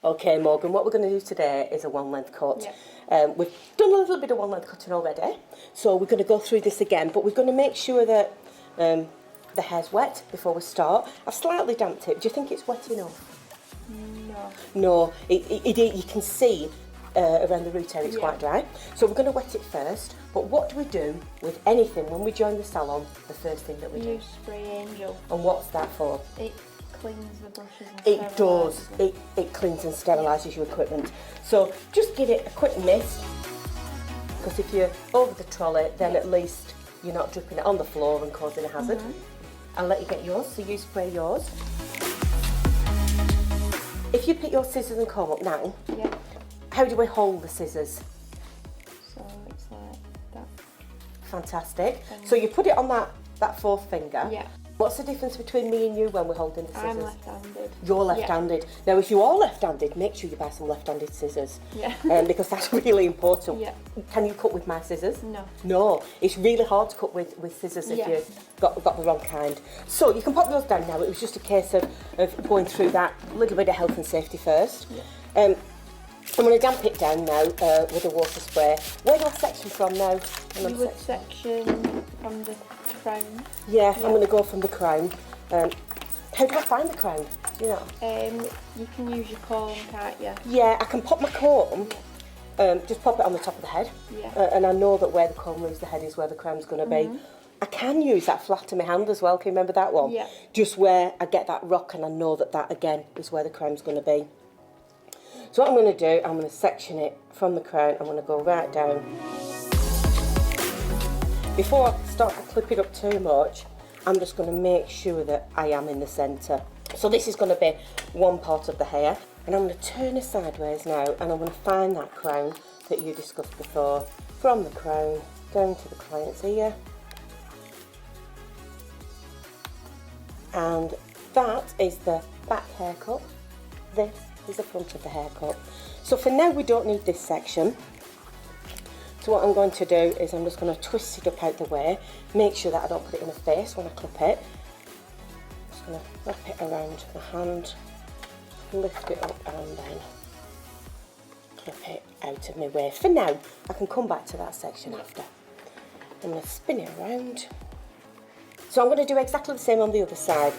Okay, Morgan, what we're going to do today is a one length cut. Yep. We've done a little bit of one length cutting already, so we're going to go through this again, but we're going to make sure that the hair's wet before we start. I've slightly damped it. Do you think it's wet enough? No. No, you can see around the root area it's quite dry. So we're going to wet it first, but what do we do with anything when we join the salon? The first thing that we do? Use Spray Angel. And what's that for? It cleans the brushes and It does. sterilises them. It cleans and sterilises your equipment. So just give it a quick mist, because if you're over the trolley, then at least you're not dripping it on the floor and causing a hazard. I'll let you get yours, so you spray yours. If you pick your scissors and comb up now, Yeah. how do we hold the scissors? So it's like that. Fantastic. So you put it on that fourth finger. Yeah. What's the difference between me and you when we're holding the scissors? I'm left-handed. You're left-handed. Now, if you are left-handed, make sure you buy some left-handed scissors. Yeah. Because that's really important. Yeah. Can you cut with my scissors? No. No. It's really hard to cut with scissors if Yeah. you've got the wrong kind. So you can pop those down now. It was just a case of going through that little bit of health and safety first. Yeah. I'm going to damp it down now with a water spray. Where do I section from now? You would section from the crown. Yeah, I'm going to go from the crown. How do I find the crown? Do you know? You can use your comb, can't you? Yeah, I can pop my comb, just pop it on the top of the head. Yeah. And I know that where the comb leaves the head is where the crown's going to be. I can use that flat to my hand as well. Can you remember that one? Yeah. Just where I get that rock and I know that again is where the crown's going to be. So what I'm going to do, I'm going to section it from the crown. I'm going to go right down. Before I start to clip it up too much, I'm just going to make sure that I am in the centre. So this is going to be one part of the hair. And I'm going to turn it sideways now, and I'm going to find that crown that you discussed before. From the crown down to the client's ear. And that is the back haircut. This is the front of the haircut. So for now we don't need this section. So what I'm going to do is I'm just going to twist it up out the way, make sure that I don't put it in the face when I clip it. I'm just going to wrap it around my hand, lift it up and then clip it out of my way. For now, I can come back to that section after. I'm going to spin it around. So I'm going to do exactly the same on the other side.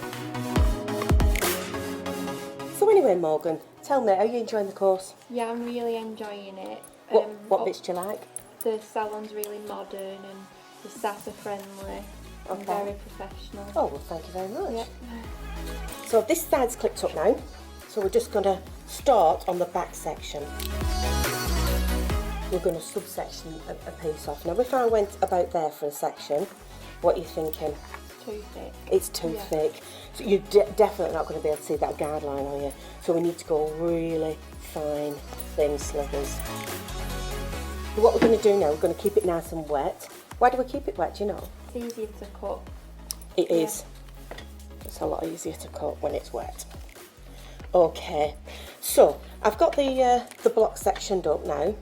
So anyway, Morgan, tell me, are you enjoying the course? Yeah, I'm really enjoying it. What bits do you like? The salon's really modern and the staff are friendly and very professional. Oh, well, thank you very much. Yep. So this side's clipped up now. So we're just going to start on the back section. We're going to subsection a piece off. Now, if I went about there for a section, what are you thinking? Too thick. It's too thick. So you're definitely not going to be able to see that guideline, are you? So we need to go really fine, thin slivers. What we're going to do now, we're going to keep it nice and wet. Why do we keep it wet, do you know? It's easier to cut. It is. It's a lot easier to cut when it's wet. Okay, so I've got the block sectioned up now.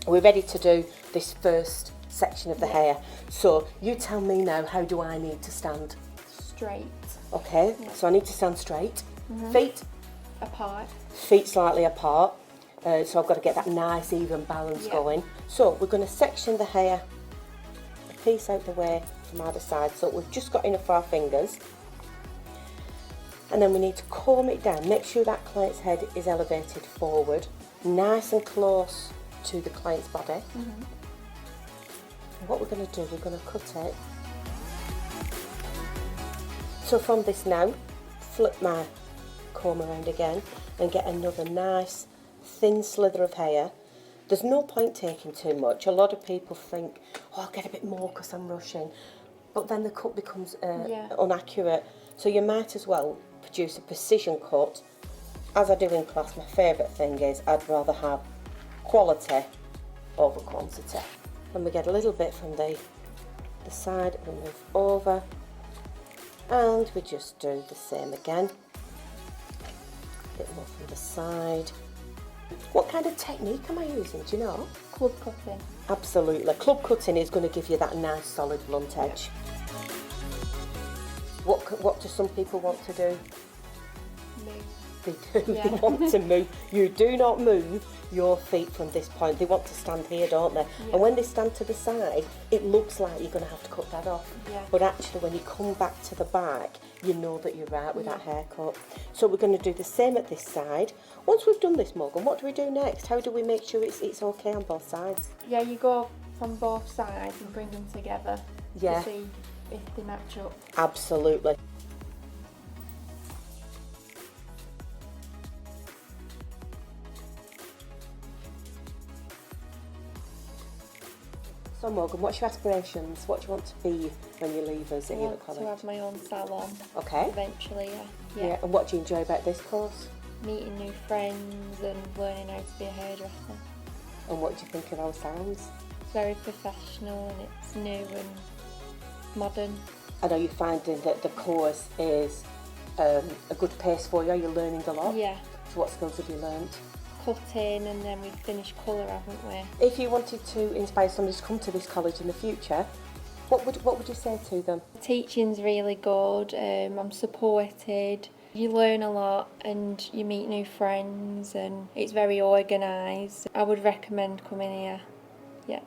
We're ready to do this first section of the hair. So you tell me now, how do I need to stand? Straight. Okay, so I need to stand straight. Feet Apart. slightly apart. So I've got to get that nice even balance going. So we're going to section the hair a piece out the way from either side. So we've just got enough for our fingers. And then we need to comb it down. Make sure that client's head is elevated forward, nice and close to the client's body. And what we're going to do, we're going to cut it. So from this now, flip my comb around again and get another nice thin slither of hair. There's no point taking too much. A lot of people think, oh, I'll get a bit more because I'm rushing. But then the cut becomes inaccurate. So you might as well produce a precision cut. As I do in class, my favourite thing is I'd rather have quality over quantity. And we get a little bit from the side, we move over, and we just do the same again. A bit more from the side. What kind of technique am I using, do you know? Club cutting. Absolutely. Club cutting is going to give you that nice solid blunt edge. What do some people want to do? They do. Yeah. They want to move. You do not move your feet from this point. They want to stand here, don't they? Yeah. And when they stand to the side, it looks like you're going to have to cut that off. Yeah. But actually, when you come back to the back, you know that you're right with that haircut. So we're going to do the same at this side. Once we've done this, Morgan, what do we do next? How do we make sure it's okay on both sides? Yeah, you go from both sides and bring them together Yeah. to see if they match up. Absolutely. So Morgan, what's your aspirations? What do you want to be when you leave us I at your want to college? have my own salon Okay. eventually, yeah. Yeah. And what do you enjoy about this course? Meeting new friends and learning how to be a hairdresser. And what do you think of our sounds? It's very professional and it's new and modern. I know you're finding that the course is a good pace for you. You're learning a lot. Yeah, So what skills have you learned? cutting and then we've finished colour, haven't we? If you wanted to inspire somebody to come to this college in the future, what would you say to them? Teaching's really good, I'm supported, you learn a lot and you meet new friends and it's very organised. I would recommend coming here, yeah.